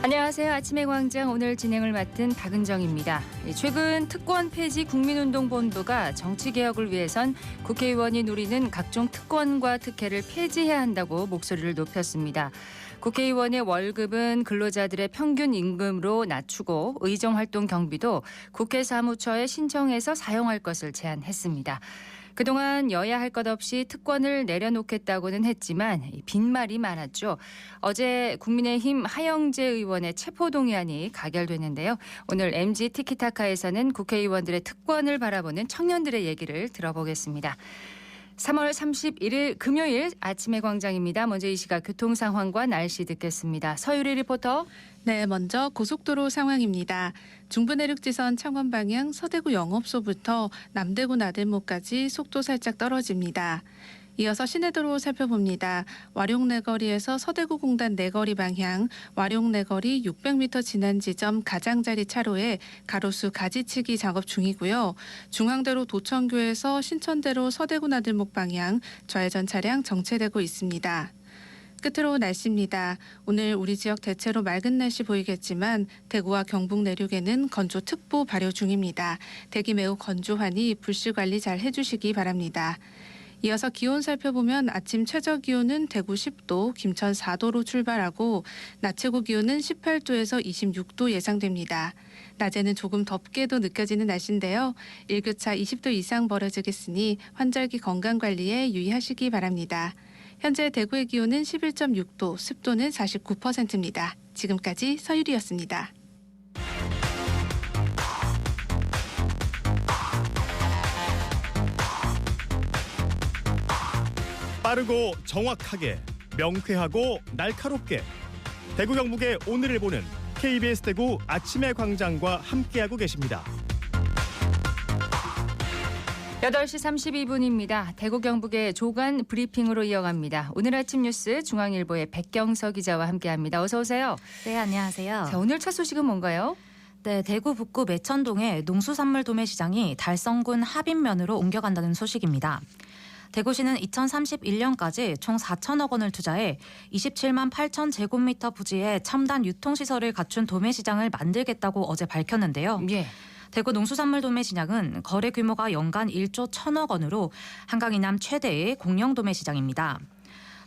안녕하세요. 아침의 광장 오늘 진행을 맡은 박은정입니다. 최근 특권 폐지 국민운동본부가 정치개혁을 위해선 국회의원이 누리는 각종 특권과 특혜를 폐지해야 한다고 목소리를 높였습니다. 국회의원의 월급은 근로자들의 평균 임금으로 낮추고 의정활동 경비도 국회 사무처에 신청해서 사용할 것을 제안했습니다. 그동안 여야 할 것 없이 특권을 내려놓겠다고는 했지만 빈말이 많았죠. 어제 국민의힘 하영재 의원의 체포동의안이 가결됐는데요. 오늘 MG 티키타카에서는 국회의원들의 특권을 바라보는 청년들의 얘기를 들어보겠습니다. 3월 31일 금요일 아침의 광장입니다. 먼저 이 시각 교통 상황과 날씨 듣겠습니다. 서유리 리포터. 네, 먼저 고속도로 상황입니다. 중부내륙지선 창원 방향 서대구 영업소부터 남대구 나들목까지 속도 살짝 떨어집니다. 이어서 시내도로 살펴봅니다. 와룡내거리에서 서대구 공단 내거리 방향 와룡내거리 600m 지난 지점 가장자리 차로에 가로수 가지치기 작업 중이고요. 중앙대로 도청교에서 신천대로 서대구 나들목 방향 좌회전 차량 정체되고 있습니다. 끝으로 날씨입니다. 오늘 우리 지역 대체로 맑은 날씨 보이겠지만 대구와 경북 내륙에는 건조특보 발효 중입니다. 대기 매우 건조하니 불씨 관리 잘 해주시기 바랍니다. 이어서 기온 살펴보면 아침 최저 기온은 대구 10도, 김천 4도로 출발하고 낮 최고 기온은 18도에서 26도 예상됩니다. 낮에는 조금 덥게도 느껴지는 날씨인데요. 일교차 20도 이상 벌어지겠으니 환절기 건강관리에 유의하시기 바랍니다. 현재 대구의 기온은 11.6도, 습도는 49%입니다. 지금까지 서유리였습니다. 빠르고 정확하게, 명쾌하고 날카롭게 대구 경북의 오늘을 보는 KBS 대구 아침의 광장과 함께하고 계십니다. 8시 32분입니다. 대구 경북의 조간 브리핑으로 이어갑니다. 오늘 아침 뉴스 중앙일보의 백경서 기자와 함께합니다. 어서 오세요. 네, 안녕하세요. 자, 오늘 첫 소식은 뭔가요? 네, 대구 북구 매천동의 농수산물 도매시장이 달성군 합인면으로 옮겨간다는 소식입니다. 대구시는 2031년까지 총 4천억 원을 투자해 27만 8천 제곱미터 부지에 첨단 유통시설을 갖춘 도매시장을 만들겠다고 어제 밝혔는데요. 예. 대구 농수산물 도매시장은 거래 규모가 연간 1조 1천억 원으로 한강 이남 최대의 공영 도매시장입니다.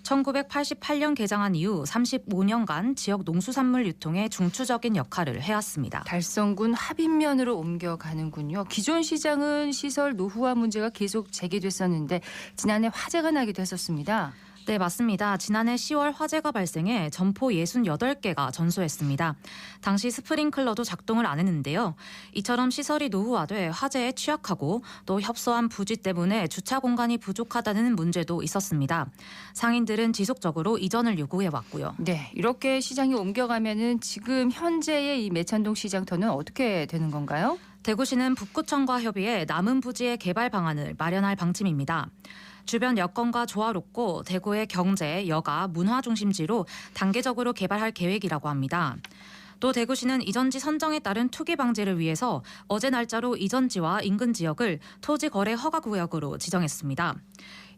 1988년 개장한 이후 35년간 지역 농수산물 유통에 중추적인 역할을 해왔습니다. 달성군 합인면으로 옮겨가는군요. 기존 시장은 시설 노후화 문제가 계속 제기됐었는데 지난해 화재가 나기도 했었습니다. 네, 맞습니다. 지난해 10월 화재가 발생해 점포 68개가 전소했습니다. 당시 스프링클러도 작동을 안 했는데요. 이처럼 시설이 노후화돼 화재에 취약하고 또 협소한 부지 때문에 주차 공간이 부족하다는 문제도 있었습니다. 상인들은 지속적으로 이전을 요구해왔고요. 네, 이렇게 시장이 옮겨가면은 지금 현재의 이 매천동 시장터는 어떻게 되는 건가요? 대구시는 북구청과 협의해 남은 부지의 개발 방안을 마련할 방침입니다. 주변 여건과 조화롭고 대구의 경제, 여가, 문화 중심지로 단계적으로 개발할 계획이라고 합니다. 또 대구시는 이전지 선정에 따른 투기 방지를 위해서 어제 날짜로 이전지와 인근 지역을 토지 거래 허가 구역으로 지정했습니다.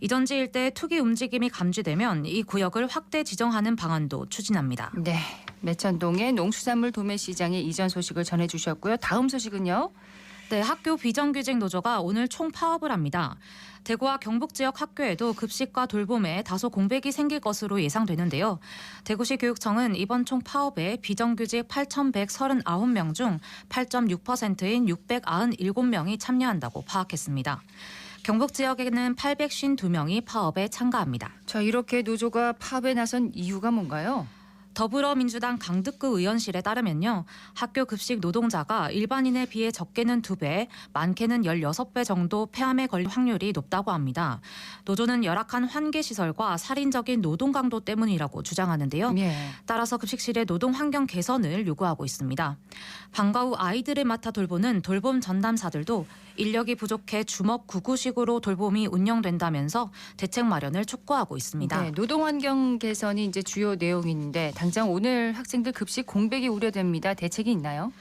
이전지 일대의 투기 움직임이 감지되면 이 구역을 확대 지정하는 방안도 추진합니다. 네, 매천동의 농수산물 도매시장의 이전 소식을 전해주셨고요. 다음 소식은요? 네, 학교 비정규직 노조가 오늘 총파업을 합니다. 대구와 경북 지역 학교에도 급식과 돌봄에 다소 공백이 생길 것으로 예상되는데요. 대구시 교육청은 이번 총파업에 비정규직 8,139명 중 8.6%인 697명이 참여한다고 파악했습니다. 경북 지역에는 852명이 파업에 참가합니다. 자, 이렇게 노조가 파업에 나선 이유가 뭔가요? 더불어민주당 강득구 의원실에 따르면요. 학교 급식 노동자가 일반인에 비해 적게는 2배, 많게는 16배 정도 폐암에 걸릴 확률이 높다고 합니다. 노조는 열악한 환기시설과 살인적인 노동 강도 때문이라고 주장하는데요. 예. 따라서 급식실의 노동 환경 개선을 요구하고 있습니다. 방과 후 아이들을 맡아 돌보는 돌봄 전담사들도 인력이 부족해 주먹 구구식으로 돌봄이 운영된다면서 대책 마련을 촉구하고 있습니다. 네, 노동 환경 개선이 이제 주요 내용인데 당장 오늘 학생들 급식 공백이 우려됩니다. 대책이 있나요?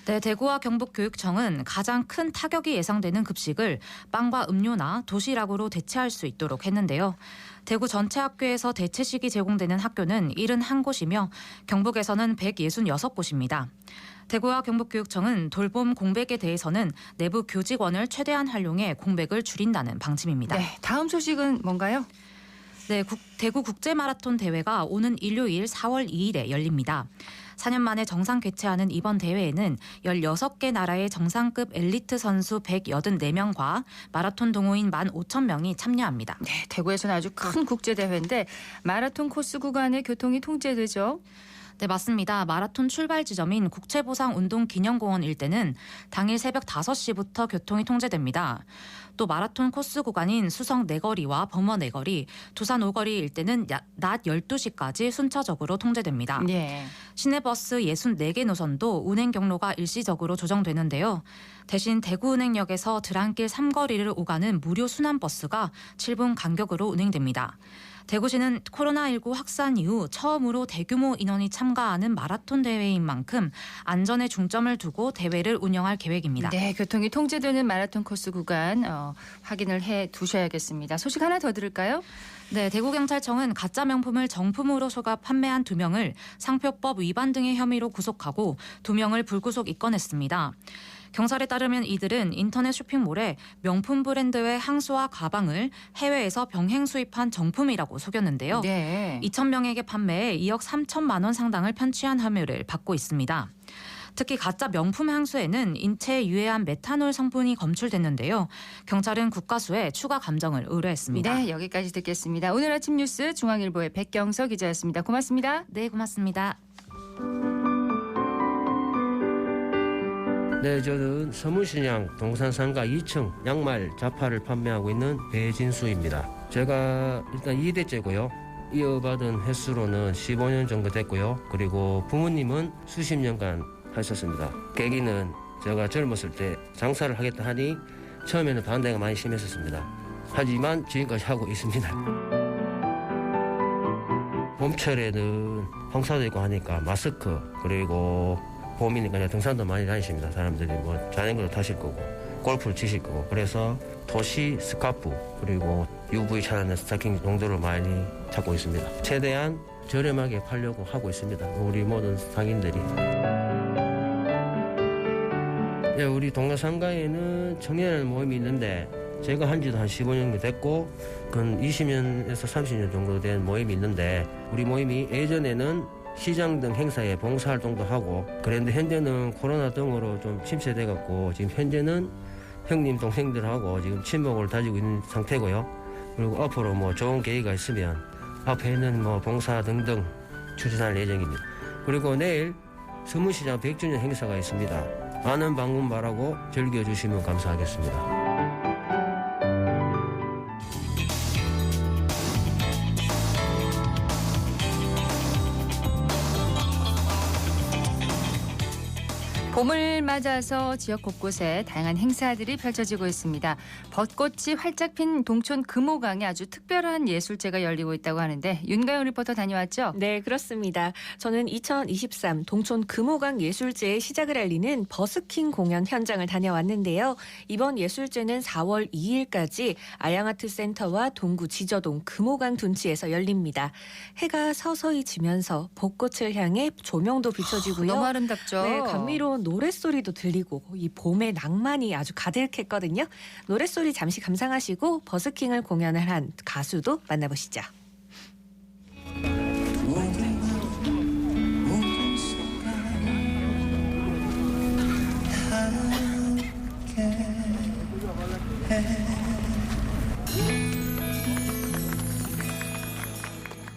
네, 대구와 경북교육청은 가장 큰 타격이 예상되는 급식을 빵과 음료나 도시락으로 대체할 수 있도록 했는데요. 대구 전체 학교에서 대체식이 제공되는 학교는 71곳이며 경북에서는 166곳입니다. 대구와 경북교육청은 돌봄 공백에 대해서는 내부 교직원을 최대한 활용해 공백을 줄인다는 방침입니다. 네, 다음 소식은 뭔가요? 네, 대구 국제마라톤 대회가 오는 일요일 4월 2일에 열립니다. 4년 만에 정상 개최하는 이번 대회에는 16개 나라의 정상급 엘리트 선수 184명과 마라톤 동호인 15,000명이 참여합니다. 네, 대구에서는 아주 큰 국제대회인데 마라톤 코스 구간의 교통이 통제되죠. 네, 맞습니다. 마라톤 출발 지점인 국채보상운동기념공원 일대는 당일 새벽 5시부터 교통이 통제됩니다. 또 마라톤 코스 구간인 수성 내거리와 범어 내거리, 두산 오거리 일대는 낮 12시까지 순차적으로 통제됩니다. 네. 시내버스 64개 노선도 운행 경로가 일시적으로 조정되는데요. 대신 대구은행역에서 드랑길 3거리를 오가는 무료 순환버스가 7분 간격으로 운행됩니다. 대구시는 코로나19 확산 이후 처음으로 대규모 인원이 참가하는 마라톤 대회인 만큼 안전에 중점을 두고 대회를 운영할 계획입니다. 네, 교통이 통제되는 마라톤 코스 구간 확인을 해 두셔야겠습니다. 소식 하나 더 들을까요? 네, 대구경찰청은 가짜 명품을 정품으로 속아 판매한 2명을 상표법 위반 등의 혐의로 구속하고 2명을 불구속 입건했습니다. 경찰에 따르면 이들은 인터넷 쇼핑몰에 명품 브랜드의 향수와 가방을 해외에서 병행 수입한 정품이라고 속였는데요. 네. 2,000명에게 판매해 2억 3천만 원 상당을 편취한 혐의를 받고 있습니다. 특히 가짜 명품 향수에는 인체에 유해한 메탄올 성분이 검출됐는데요. 경찰은 국과수에 추가 감정을 의뢰했습니다. 네, 여기까지 듣겠습니다. 오늘 아침 뉴스 중앙일보의 백경서 기자였습니다. 고맙습니다. 네, 고맙습니다. 네, 저는 서문시장 동산상가 2층 양말 자파를 판매하고 있는 배진수입니다. 제가 일단 2대째고요. 이어받은 횟수로는 15년 정도 됐고요. 그리고 부모님은 수십 년간 하셨습니다. 계기는 제가 젊었을 때 장사를 하겠다 하니 처음에는 반대가 많이 심했었습니다. 하지만 지금까지 하고 있습니다. 봄철에는 황사도 있고 하니까 마스크, 그리고 봄이니까 등산도 많이 다니십니다. 사람들이 뭐 자전거도 타실 거고 골프를 치실 거고, 그래서 토시 스카프 그리고 UV 차단된 스타킹 정도를 많이 찾고 있습니다. 최대한 저렴하게 팔려고 하고 있습니다. 우리 모든 상인들이. 네, 우리 동네 상가에는 청년의 모임이 있는데 제가 한 지도 한 15년 정도 됐고 근 20년에서 30년 정도 된 모임이 있는데, 우리 모임이 예전에는 시장 등 행사에 봉사활동도 하고 그런데 현재는 코로나 등으로 좀 침체돼갖고 지금 현재는 형님 동생들하고 지금 친목을 다지고 있는 상태고요. 그리고 앞으로 뭐 좋은 계기가 있으면 앞에는 뭐 봉사 등등 추진할 예정입니다. 그리고 내일 서문시장 100주년 행사가 있습니다. 많은 방문 바라고 즐겨주시면 감사하겠습니다. 봄을 맞아서 지역 곳곳에 다양한 행사들이 펼쳐지고 있습니다. 벚꽃이 활짝 핀 동촌 금호강에 아주 특별한 예술제가 열리고 있다고 하는데 윤가영 리포터 다녀왔죠? 네, 그렇습니다. 저는 2023 동촌 금호강 예술제의 시작을 알리는 버스킹 공연 현장을 다녀왔는데요. 이번 예술제는 4월 2일까지 아양아트센터와 동구 지저동 금호강 둔치에서 열립니다. 해가 서서히 지면서 벚꽃을 향해 조명도 비춰지고요. 너무 아름답죠? 네, 감미로운 노랫소리도 들리고 이 봄의 낭만이 아주 가득했거든요. 노랫소리 잠시 감상하시고 버스킹을 공연을 한 가수도 만나보시죠.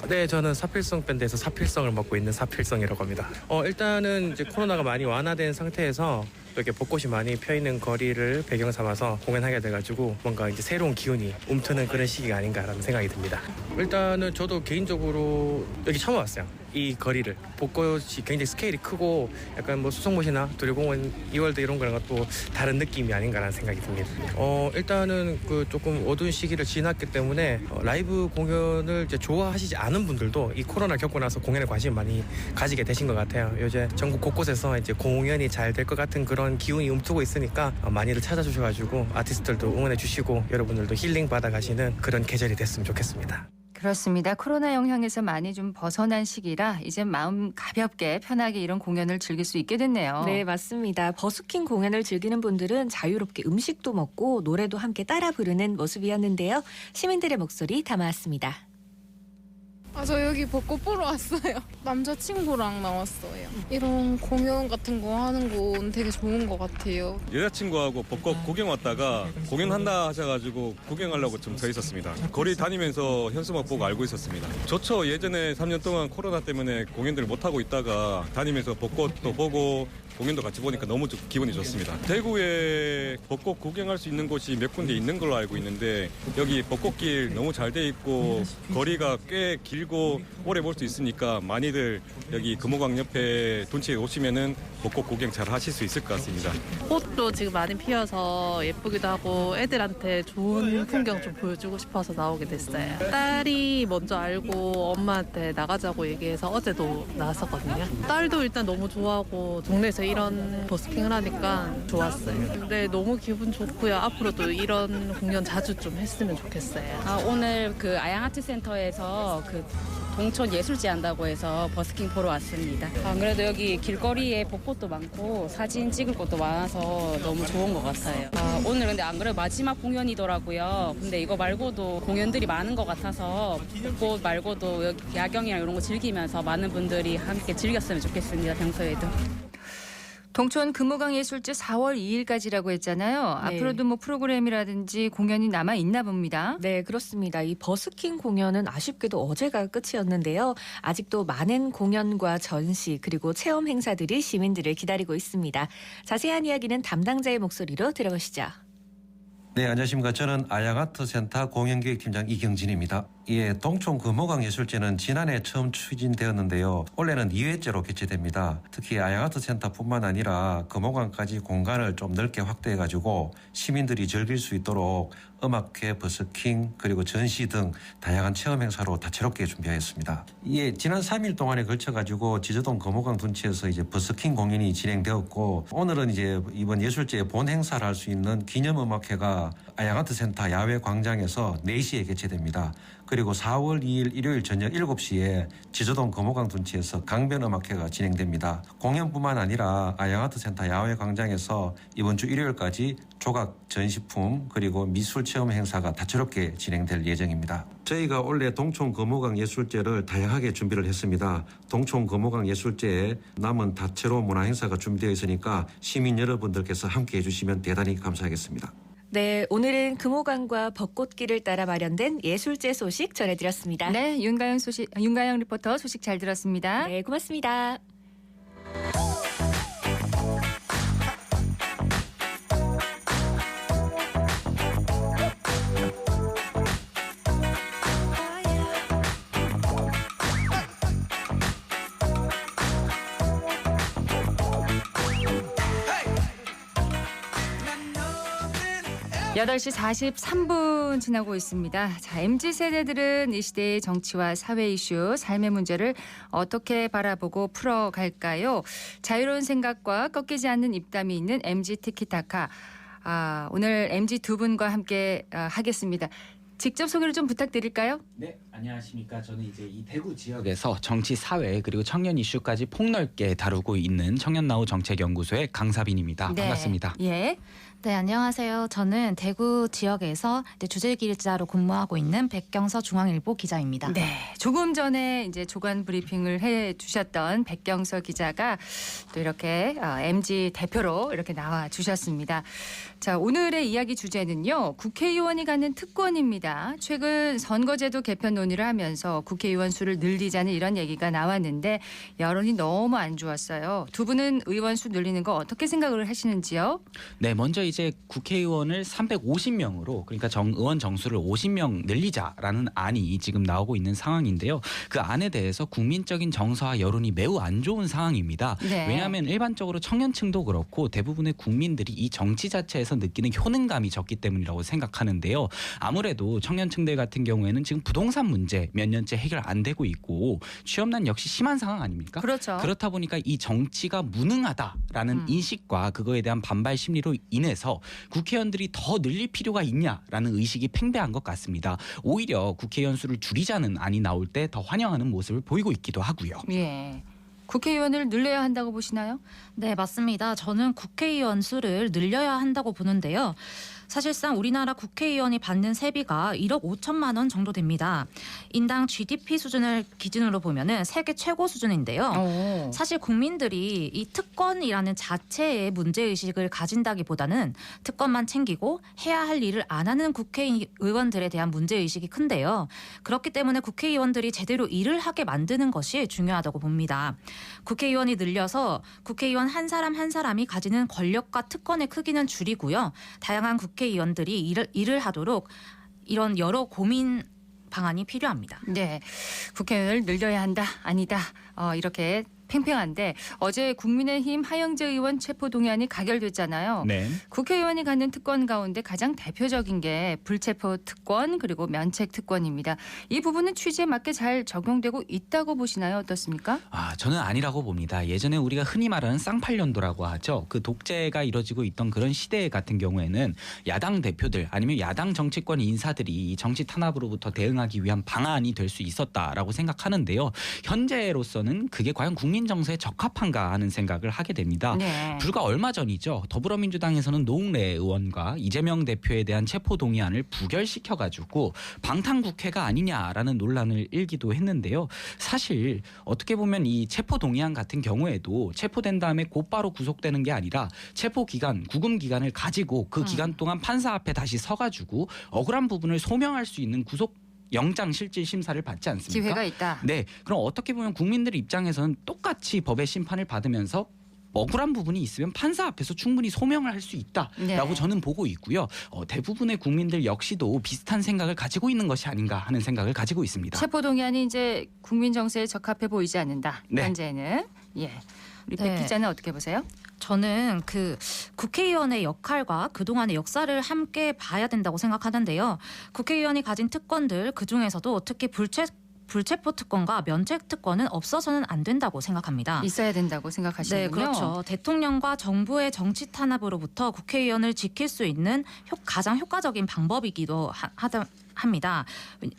네, 저는 사필성 밴드에서 사필성을 맡고 있는 사필성이라고 합니다. 일단은 이제 코로나가 많이 완화된 상태에서 이렇게 벚꽃이 많이 펴 있는 거리를 배경 삼아서 공연하게 돼가지고 뭔가 이제 새로운 기운이 움트는 그런 시기가 아닌가라는 생각이 듭니다. 일단은 저도 개인적으로 여기 처음 왔어요. 이 거리를 벚꽃이 굉장히 스케일이 크고 약간 뭐 수성못이나 두려공원, 이월드 이런 거랑 또 다른 느낌이 아닌가라는 생각이 듭니다. 일단은 그 조금 어두운 시기를 지났기 때문에 라이브 공연을 이제 좋아하시지 않은 분들도 이 코로나 겪고 나서 공연에 관심 많이 가지게 되신 것 같아요. 요새 전국 곳곳에서 이제 공연이 잘 될 것 같은 그런 기운이 움트고 있으니까 많이들 찾아주셔가지고 아티스트들도 응원해 주시고 여러분들도 힐링 받아가시는 그런 계절이 됐으면 좋겠습니다. 그렇습니다. 코로나 영향에서 많이 좀 벗어난 시기라 이제 마음 가볍게 편하게 이런 공연을 즐길 수 있게 됐네요. 네, 맞습니다. 버스킹 공연을 즐기는 분들은 자유롭게 음식도 먹고 노래도 함께 따라 부르는 모습이었는데요. 시민들의 목소리 담아왔습니다. 저 여기 벚꽃 보러 왔어요. 남자친구랑 나왔어요. 이런 공연 같은 거 하는 건 되게 좋은 것 같아요. 여자친구하고 벚꽃 구경 왔다가 공연한다 하셔가지고 구경하려고 좀 서 있었습니다. 거리 다니면서 현수막 보고 알고 있었습니다. 좋죠. 예전에 3년 동안 코로나 때문에 공연들을 못하고 있다가 다니면서 벚꽃도 보고 공연도 같이 보니까 너무 기분이 좋습니다. 대구에 벚꽃 구경할 수 있는 곳이 몇 군데 있는 걸로 알고 있는데 여기 벚꽃길 너무 잘 돼 있고 거리가 꽤 길고 오래 볼 수 있으니까 많이들 여기 금호강 옆에 둔치에 오시면은 벚꽃 구경 잘 하실 수 있을 것 같습니다. 꽃도 지금 많이 피어서 예쁘기도 하고 애들한테 좋은 풍경 좀 보여주고 싶어서 나오게 됐어요. 딸이 먼저 알고 엄마한테 나가자고 얘기해서 어제도 나왔었거든요. 딸도 일단 너무 좋아하고 동네에서 이런 버스킹을 하니까 좋았어요. 근데 너무 기분 좋고요. 앞으로도 이런 공연 자주 좀 했으면 좋겠어요. 오늘 그 아양아트센터에서 그 동촌 예술제 한다고 해서 버스킹 보러 왔습니다. 그래도 여기 길거리에 벚꽃도 많고 사진 찍을 곳도 많아서 너무 좋은 것 같아요. 오늘 근데 안 그래도 마지막 공연이더라고요. 근데 이거 말고도 공연들이 많은 것 같아서 벚꽃 말고도 여기 야경이랑 이런 거 즐기면서 많은 분들이 함께 즐겼으면 좋겠습니다. 평소에도. 동촌 금호강 예술제 4월 2일까지라고 했잖아요. 네. 앞으로도 뭐 프로그램이라든지 공연이 남아 있나 봅니다. 네, 그렇습니다. 이 버스킹 공연은 아쉽게도 어제가 끝이었는데요. 아직도 많은 공연과 전시 그리고 체험 행사들이 시민들을 기다리고 있습니다. 자세한 이야기는 담당자의 목소리로 들어보시죠. 네, 안녕하십니까. 저는 아양아트센터 공연기획팀장 이경진입니다. 예, 동촌 금호강 예술제는 지난해 처음 추진되었는데요. 올해는 2회째로 개최됩니다. 특히 아양아트센터뿐만 아니라 금호강까지 공간을 좀 넓게 확대해가지고 시민들이 즐길 수 있도록 음악회, 버스킹, 그리고 전시 등 다양한 체험 행사로 다채롭게 준비하였습니다. 예, 지난 3일 동안에 걸쳐가지고 지저동 금호강 둔치에서 이제 버스킹 공연이 진행되었고 오늘은 이제 이번 예술제의 본 행사를 할 수 있는 기념음악회가 아양아트센터 야외 광장에서 4시에 개최됩니다. 그리고 4월 2일 일요일 저녁 7시에 지저동 금호강 둔치에서 강변음악회가 진행됩니다. 공연뿐만 아니라 아양아트센터 야외 광장에서 이번 주 일요일까지 조각 전시품 그리고 미술 체험 행사가 다채롭게 진행될 예정입니다. 저희가 올해 동촌 금호강 예술제를 다양하게 준비를 했습니다. 동촌 금호강 예술제에 남은 다채로운 문화 행사가 준비되어 있으니까 시민 여러분들께서 함께해 주시면 대단히 감사하겠습니다. 네, 오늘은 금호강과 벚꽃길을 따라 마련된 예술제 소식 전해드렸습니다. 네, 윤가영 리포터 소식 잘 들었습니다. 네, 고맙습니다. 여덟 시 43분 지나고 있습니다. 자, MZ세대들은 이 시대의 정치와 사회 이슈, 삶의 문제를 어떻게 바라보고 풀어갈까요? 자유로운 생각과 꺾이지 않는 입담이 있는 MZ 티키타카. 오늘 MZ 두 분과 함께 하겠습니다. 직접 소개를 좀 부탁드릴까요? 네, 안녕하십니까. 저는 이제 이 대구 지역에서 정치, 사회 그리고 청년 이슈까지 폭넓게 다루고 있는 청년나우 정책연구소의 강사빈입니다. 네. 반갑습니다. 예. 네, 안녕하세요. 저는 대구 지역에서 주재기자로 근무하고 있는 백경서 중앙일보 기자입니다. 네, 조금 전에 이제 조간 브리핑을 해주셨던 백경서 기자가 또 이렇게 MZ 대표로 이렇게 나와 주셨습니다. 자, 오늘의 이야기 주제는요. 국회의원이 갖는 특권입니다. 최근 선거제도 개편 논의를 하면서 국회의원 수를 늘리자는 이런 얘기가 나왔는데 여론이 너무 안 좋았어요. 두 분은 의원 수 늘리는 거 어떻게 생각을 하시는지요? 네, 먼저 이제 국회의원을 350명으로 그러니까 의원 정수를 50명 늘리자라는 안이 지금 나오고 있는 상황인데요. 그 안에 대해서 국민적인 정서와 여론이 매우 안 좋은 상황입니다. 네. 왜냐하면 일반적으로 청년층도 그렇고 대부분의 국민들이 이 정치 자체에서 느끼는 효능감이 적기 때문이라고 생각하는데요. 아무래도 청년층들 같은 경우에는 지금 부동산 문제 몇 년째 해결 안 되고 있고 취업난 역시 심한 상황 아닙니까? 그렇죠. 그렇다 보니까 이 정치가 무능하다라는 인식과 그거에 대한 반발 심리로 인해서 국회의원들이 더 늘릴 필요가 있냐라는 의식이 팽배한 것 같습니다. 오히려 국회의원 수를 줄이자는 안이 나올 때 더 환영하는 모습을 보이고 있기도 하고요. 예. 국회의원을 늘려야 한다고 보시나요? 네, 맞습니다. 저는 국회의원 수를 늘려야 한다고 보는데요. 사실상 우리나라 국회의원이 받는 세비가 1억 5천만 원 정도 됩니다. 인당 GDP 수준을 기준으로 보면은 세계 최고 수준인데요. 사실 국민들이 이 특권이라는 자체의 문제의식을 가진다기보다는 특권만 챙기고 해야 할 일을 안 하는 국회의원들에 대한 문제의식이 큰데요. 그렇기 때문에 국회의원들이 제대로 일을 하게 만드는 것이 중요하다고 봅니다. 국회의원이 늘려서 국회의원 한 사람 한 사람이 가지는 권력과 특권의 크기는 줄이고요. 다양한 국회의원들이 일을 하도록 이런 여러 고민 방안이 필요합니다. 네, 국회의원을 늘려야 한다, 아니다 이렇게 팽팽한데 어제 국민의힘 하영재 의원 체포동의안이 가결됐잖아요. 네. 국회의원이 갖는 특권 가운데 가장 대표적인 게 불체포 특권 그리고 면책 특권입니다. 이 부분은 취지에 맞게 잘 적용되고 있다고 보시나요? 어떻습니까? 저는 아니라고 봅니다. 예전에 우리가 흔히 말하는 쌍팔년도라고 하죠. 그 독재가 이뤄지고 있던 그런 시대 같은 경우에는 야당 대표들 아니면 야당 정치권 인사들이 정치 탄압으로부터 대응하기 위한 방안이 될 수 있었다라고 생각하는데요. 현재로서는 그게 과연 국민 정서에 적합한가 하는 생각을 하게 됩니다. 네. 불과 얼마 전이죠. 더불어민주당에서는 노웅래 의원과 이재명 대표에 대한 체포동의안을 부결시켜가지고 방탄국회가 아니냐라는 논란을 일기도 했는데요. 사실 어떻게 보면 이 체포동의안 같은 경우에도 체포된 다음에 곧바로 구속되는 게 아니라 체포기간, 구금기간을 가지고 그 기간 동안 판사 앞에 다시 서가지고 억울한 부분을 소명할 수 있는 구속 영장 실질 심사를 받지 않습니까? 기회가 있다. 네. 그럼 어떻게 보면 국민들 입장에서는 똑같이 법의 심판을 받으면서 억울한 부분이 있으면 판사 앞에서 충분히 소명을 할 수 있다라고 네. 저는 보고 있고요. 대부분의 국민들 역시도 비슷한 생각을 가지고 있는 것이 아닌가 하는 생각을 가지고 있습니다. 체포동의안이 이제 국민 정서에 적합해 보이지 않는다. 네. 현재는. 예. 우리 백 네. 기자는 어떻게 보세요? 저는 그 국회의원의 역할과 그동안의 역사를 함께 봐야 된다고 생각하는데요. 국회의원이 가진 특권들 그중에서도 특히 불체포 특권과 면책 특권은 없어서는 안 된다고 생각합니다. 있어야 된다고 생각하시는군요. 네, 그렇죠. 대통령과 정부의 정치 탄압으로부터 국회의원을 지킬 수 있는 가장 효과적인 방법이기도 합니다.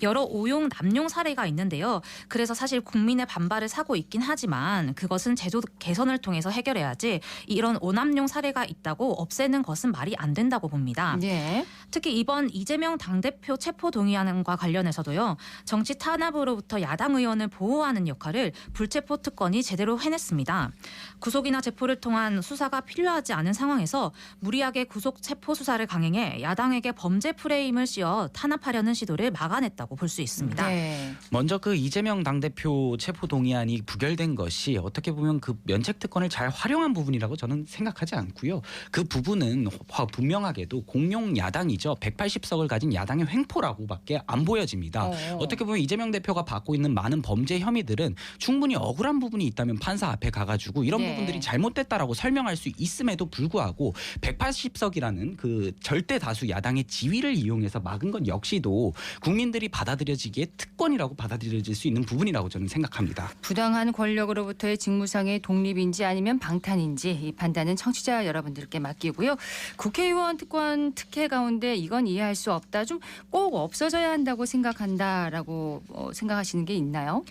여러 오용 남용 사례가 있는데요. 그래서 사실 국민의 반발을 사고 있긴 하지만 그것은 제도 개선을 통해서 해결해야지 이런 오남용 사례가 있다고 없애는 것은 말이 안 된다고 봅니다. 네. 특히 이번 이재명 당대표 체포동의안과 관련해서도요. 정치 탄압으로부터 야당 의원을 보호하는 역할을 불체포 특권이 제대로 해냈습니다. 구속이나 체포를 통한 수사가 필요하지 않은 상황에서 무리하게 구속 체포 수사를 강행해 야당에게 범죄 프레임을 씌워 탄압하려는 시도를 막아냈다고 볼 수 있습니다. 네. 먼저 그 이재명 당대표 체포동의안이 부결된 것이 어떻게 보면 그 면책특권을 잘 활용한 부분이라고 저는 생각하지 않고요. 그 부분은 분명하게도 공용 야당이죠. 180석을 가진 야당의 횡포라고밖에 안 보여집니다. 어떻게 보면 이재명 대표가 받고 있는 많은 범죄 혐의들은 충분히 억울한 부분이 있다면 판사 앞에 가가지고 이런 네. 부분들이 잘못됐다라고 설명할 수 있음에도 불구하고 180석이라는 그 절대 다수 야당의 지위를 이용해서 막은 건 역시도 국민들이 받아들여지기에 특권이라고 받아들여질 수 있는 부분이라고 저는 생각합니다. 부당한 권력으로부터의 직무상의 독립인지 아니면 방탄인지 이 판단은 청취자 여러분들께 맡기고요. 국회의원 특권 특혜 가운데 이건 이해할 수 없다. 좀 꼭 없어져야 한다고 생각한다라고 생각하시는 게 있나요?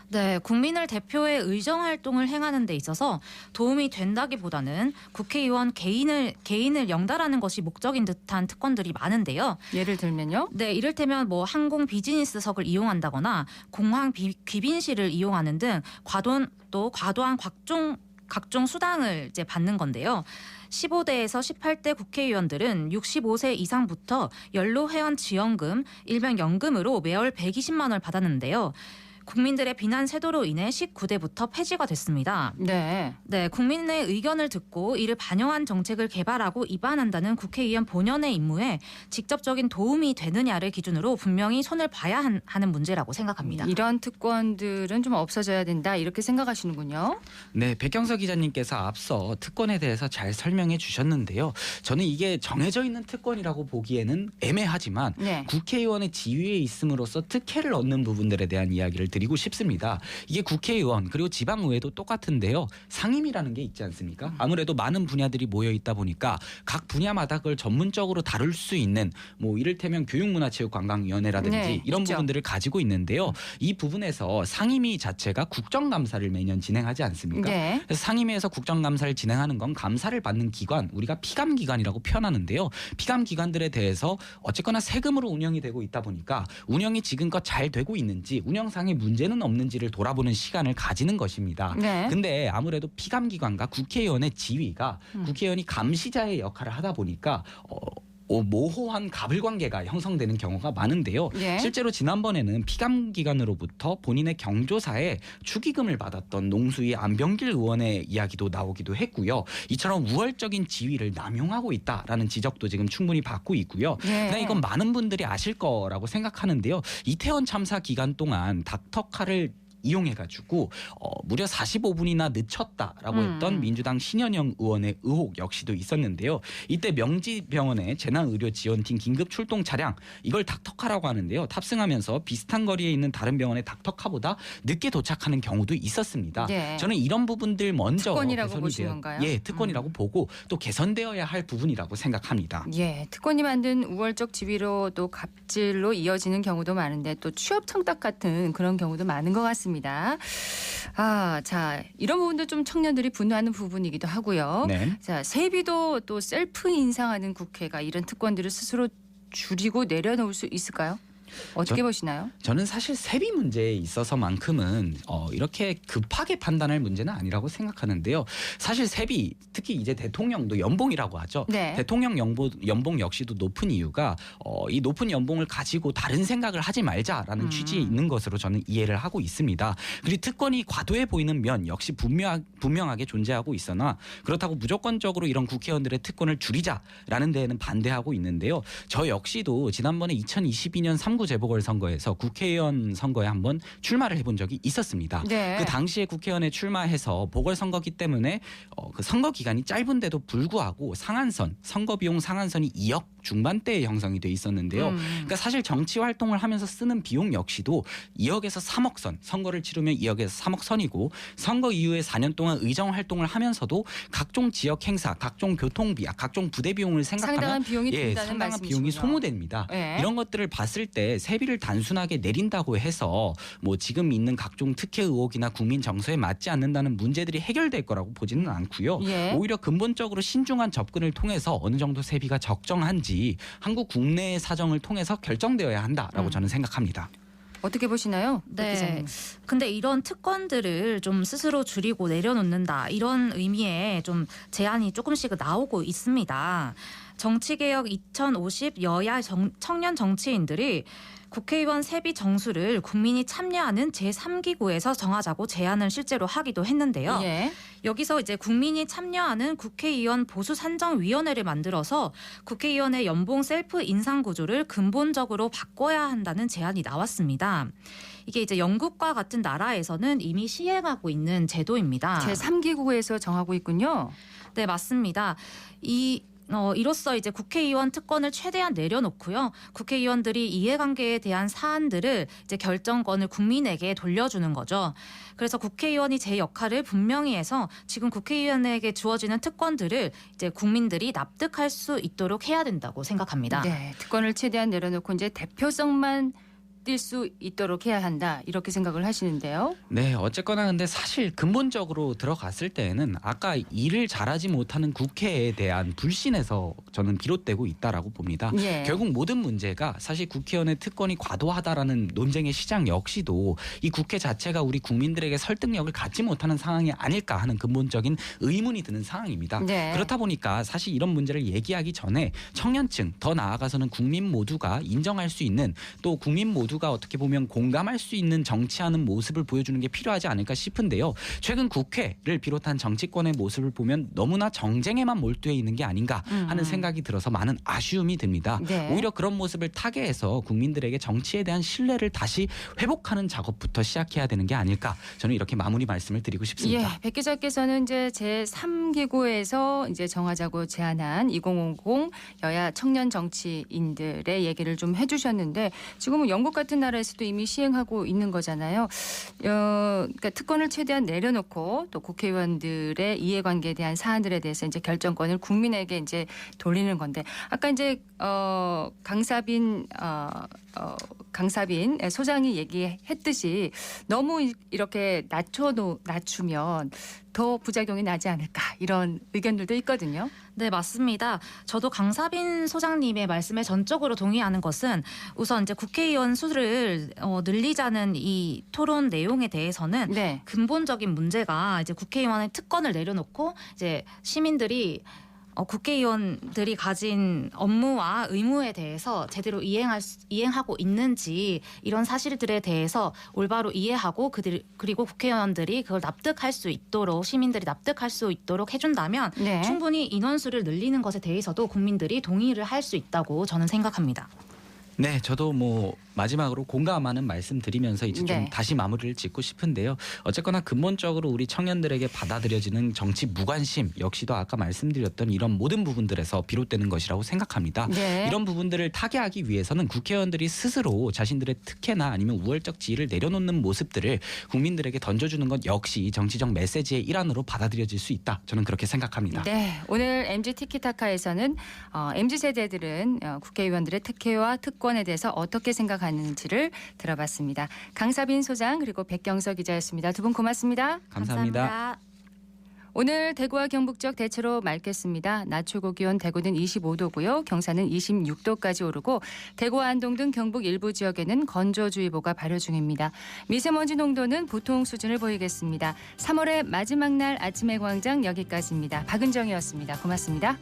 네, 국민을 대표의 의정 활동을 행하는 데 있어서 도움이 된다기보다는 국회의원 개인을 영달하는 것이 목적인 듯한 특권들이 많은데요. 예를 들면요? 네, 이를테면 뭐 항공 비즈니스석을 이용한다거나 공항 귀빈실을 이용하는 등 과도한 각종 수당을 이제 받는 건데요. 15대에서 18대 국회의원들은 65세 이상부터 연로회원 지원금, 일명 연금으로 매월 120만 원을 받았는데요. 국민들의 비난 세도로 인해 19대부터 폐지가 됐습니다. 네. 네, 국민의 의견을 듣고 이를 반영한 정책을 개발하고 입안한다는 국회의원 본연의 임무에 직접적인 도움이 되느냐를 기준으로 분명히 손을 봐야 하는 문제라고 생각합니다. 이런 특권들은 좀 없어져야 된다 이렇게 생각하시는군요. 네, 백경서 기자님께서 앞서 특권에 대해서 잘 설명해 주셨는데요. 저는 이게 정해져 있는 특권이라고 보기에는 애매하지만 네. 국회의원의 지위에 있음으로써 특혜를 얻는 부분들에 대한 이야기를 드리고 싶습니다. 이게 국회의원 그리고 지방의회도 똑같은데요. 상임이라는 게 있지 않습니까? 아무래도 많은 분야들이 모여 있다 보니까 각 분야마다 그걸 전문적으로 다룰 수 있는 뭐 이를테면 교육문화체육관광위원회라든지 네, 이런 있죠. 부분들을 가지고 있는데요. 이 부분에서 상임위 자체가 국정감사를 매년 진행하지 않습니까? 네. 그래서 상임위에서 국정감사를 진행하는 건 감사를 받는 기관, 우리가 피감기관이라고 표현하는데요. 피감기관들에 대해서 어쨌거나 세금으로 운영이 되고 있다 보니까 운영이 지금껏 잘 되고 있는지 운영상의 문제는 없는지를 돌아보는 시간을 가지는 것입니다. 네. 근데 아무래도 피감기관과 국회의원의 지위가 국회의원이 감시자의 역할을 하다 보니까 모호한 가불관계가 형성되는 경우가 많은데요. 예. 실제로 지난번에는 피감기관으로부터 본인의 경조사에 축의금을 받았던 농수위 안병길 의원의 이야기도 나오기도 했고요. 이처럼 우월적인 지위를 남용하고 있다라는 지적도 지금 충분히 받고 있고요. 예. 그냥 이건 많은 분들이 아실 거라고 생각하는데요. 이태원 참사 기간 동안 닥터카를 이용해가지고 무려 45분이나 늦췄다라고 했던 민주당 신현영 의원의 의혹 역시도 있었는데요. 이때 명지병원의 재난의료지원팀 긴급 출동 차량 이걸 닥터카라고 하는데요. 탑승하면서 비슷한 거리에 있는 다른 병원의 닥터카보다 늦게 도착하는 경우도 있었습니다. 네. 저는 이런 부분들 먼저 특권이라고 개선이 보시는 되어- 건가요? 예, 특권이라고 보고 또 개선되어야 할 부분이라고 생각합니다. 예, 특권이 만든 우월적 지위로 또 갑질로 이어지는 경우도 많은데 또 취업 청탁 같은 그런 경우도 많은 것 같습니다. 자, 이런 부분도 좀 청년들이 분노하는 부분이기도 하고요. 네. 자, 세비도 또 셀프 인상하는 국회가 이런 특권들을 스스로 줄이고 내려놓을 수 있을까요? 어떻게 보시나요? 저는 사실 세비 문제에 있어서만큼은 이렇게 급하게 판단할 문제는 아니라고 생각하는데요. 사실 세비 특히 이제 대통령도 연봉이라고 하죠. 네. 대통령 연봉 역시도 높은 이유가 이 높은 연봉을 가지고 다른 생각을 하지 말자라는 취지에 있는 것으로 저는 이해를 하고 있습니다. 그리고 특권이 과도해 보이는 면 역시 분명하게 존재하고 있으나 그렇다고 무조건적으로 이런 국회의원들의 특권을 줄이자라는 데에는 반대하고 있는데요. 저 역시도 지난번에 2022년 3구 재보궐선거에서 국회의원 선거에 한번 출마를 해본 적이 있었습니다. 네. 그 당시에 국회의원에 출마해서 보궐선거기 때문에 그 선거 기간이 짧은데도 불구하고 선거 비용 상한선이 2억 중반대에 형성이 돼 있었는데요. 그러니까 사실 정치 활동을 하면서 쓰는 비용 역시도 2억에서 3억 선, 선거를 치르면 2억에서 3억 선이고 선거 이후에 4년 동안 의정 활동을 하면서도 각종 지역 행사, 각종 교통비, 각종 부대 비용을 생각하면 상당한 비용이 든다는 상당한 말씀이시군요. 비용이 소모됩니다. 네. 이런 것들을 봤을 때 세비를 단순하게 내린다고 해서 뭐 지금 있는 각종 특혜 의혹이나 국민 정서에 맞지 않는다는 문제들이 해결될 거라고 보지는 않고요. 예. 오히려 근본적으로 신중한 접근을 통해서 어느 정도 세비가 적정한지 한국 국내의 사정을 통해서 결정되어야 한다라고 저는 생각합니다. 어떻게 보시나요? 네. 근데 이런 특권들을 좀 스스로 줄이고 내려놓는다 이런 의미의 좀 제안이 조금씩 나오고 있습니다. 정치개혁 2050 여야 청년 정치인들이 국회의원 세비 정수를 국민이 참여하는 제3기구에서 정하자고 제안을 실제로 하기도 했는데요. 예. 여기서 이제 국민이 참여하는 국회의원 보수산정위원회를 만들어서 국회의원의 연봉 셀프 인상 구조를 근본적으로 바꿔야 한다는 제안이 나왔습니다. 이게 이제 영국과 같은 나라에서는 이미 시행하고 있는 제도입니다. 제3기구에서 정하고 있군요. 네, 맞습니다. 이로써 이제 국회의원 특권을 최대한 내려놓고요. 국회의원들이 이해관계에 대한 사안들을 이제 결정권을 국민에게 돌려주는 거죠. 그래서 국회의원이 제 역할을 분명히 해서 지금 국회의원에게 주어지는 특권들을 이제 국민들이 납득할 수 있도록 해야 된다고 생각합니다. 네, 특권을 최대한 내려놓고 이제 대표성만 뛸 수 있도록 해야 한다 이렇게 생각을 하시는데요. 네, 어쨌거나 근데 사실 근본적으로 들어갔을 때에는 아까 일을 잘하지 못하는 국회에 대한 불신에서 저는 비롯되고 있다라고 봅니다. 예. 결국 모든 문제가 사실 국회의원의 특권이 과도하다라는 논쟁의 시작 역시도 이 국회 자체가 우리 국민들에게 설득력을 갖지 못하는 상황이 아닐까 하는 근본적인 의문이 드는 상황입니다. 네. 그렇다 보니까 사실 이런 문제를 얘기하기 전에 청년층 더 나아가서는 국민 모두가 인정할 수 있는 또 국민 모두가 어떻게 보면 공감할 수 있는 정치하는 모습을 보여주는 게 필요하지 않을까 싶은데요. 최근 국회를 비롯한 정치권의 모습을 보면 너무나 정쟁에만 몰두해 있는 게 아닌가 하는 생각이 들어서 많은 아쉬움이 듭니다. 네. 오히려 그런 모습을 타개해서 국민들에게 정치에 대한 신뢰를 다시 회복하는 작업부터 시작해야 되는 게 아닐까. 저는 이렇게 마무리 말씀을 드리고 싶습니다. 예, 백 기자께서는 이제 제3기구에서 이제 정하자고 제안한 2050 여야 청년 정치인들의 얘기를 좀 해주셨는데 지금은 영국 같은 나라에서도 이미 시행하고 있는 거잖아요. 그러니까 특권을 최대한 내려놓고 또 국회의원들의 이해관계에 대한 사안들에 대해서 이제 결정권을 국민에게 이제 돌리는 건데 아까 이제 강사빈 소장이 얘기했듯이 너무 이렇게 낮추면 더 부작용이 나지 않을까 이런 의견들도 있거든요. 네, 맞습니다. 저도 강사빈 소장님의 말씀에 전적으로 동의하는 것은 우선 이제 국회의원 수를 늘리자는 이 토론 내용에 대해서는 네. 근본적인 문제가 이제 국회의원의 특권을 내려놓고 이제 시민들이 국회의원들이 가진 업무와 의무에 대해서 제대로 이행하고 있는지 이런 사실들에 대해서 올바로 이해하고 그리고 국회의원들이 그걸 납득할 수 있도록 시민들이 납득할 수 있도록 해준다면 네. 충분히 인원수를 늘리는 것에 대해서도 국민들이 동의를 할 수 있다고 저는 생각합니다. 네, 저도 마지막으로 공감하는 말씀 드리면서 이제 좀 네. 다시 마무리를 짓고 싶은데요. 어쨌거나 근본적으로 우리 청년들에게 받아들여지는 정치 무관심 역시도 아까 말씀드렸던 이런 모든 부분들에서 비롯되는 것이라고 생각합니다. 네. 이런 부분들을 타개하기 위해서는 국회의원들이 스스로 자신들의 특혜나 아니면 우월적 지위를 내려놓는 모습들을 국민들에게 던져주는 것 역시 정치적 메시지의 일환으로 받아들여질 수 있다. 저는 그렇게 생각합니다. 네, 오늘 MG 티키타카에서는 MZ 세대들은 국회의원들의 특혜와 특권에 대해서 어떻게 생각하는지를 들어봤습니다. 강사빈 소장 그리고 백경서 기자였습니다. 두 분 고맙습니다. 감사합니다. 오늘 대구와 경북 지역 대체로 맑겠습니다. 낮 최고 기온 대구는 25도고요. 경산은 26도까지 오르고 대구와 안동 등 경북 일부 지역에는 건조주의보가 발효 중입니다. 미세먼지 농도는 보통 수준을 보이겠습니다. 3월의 마지막 날 아침의 광장 여기까지입니다. 박은정이었습니다. 고맙습니다.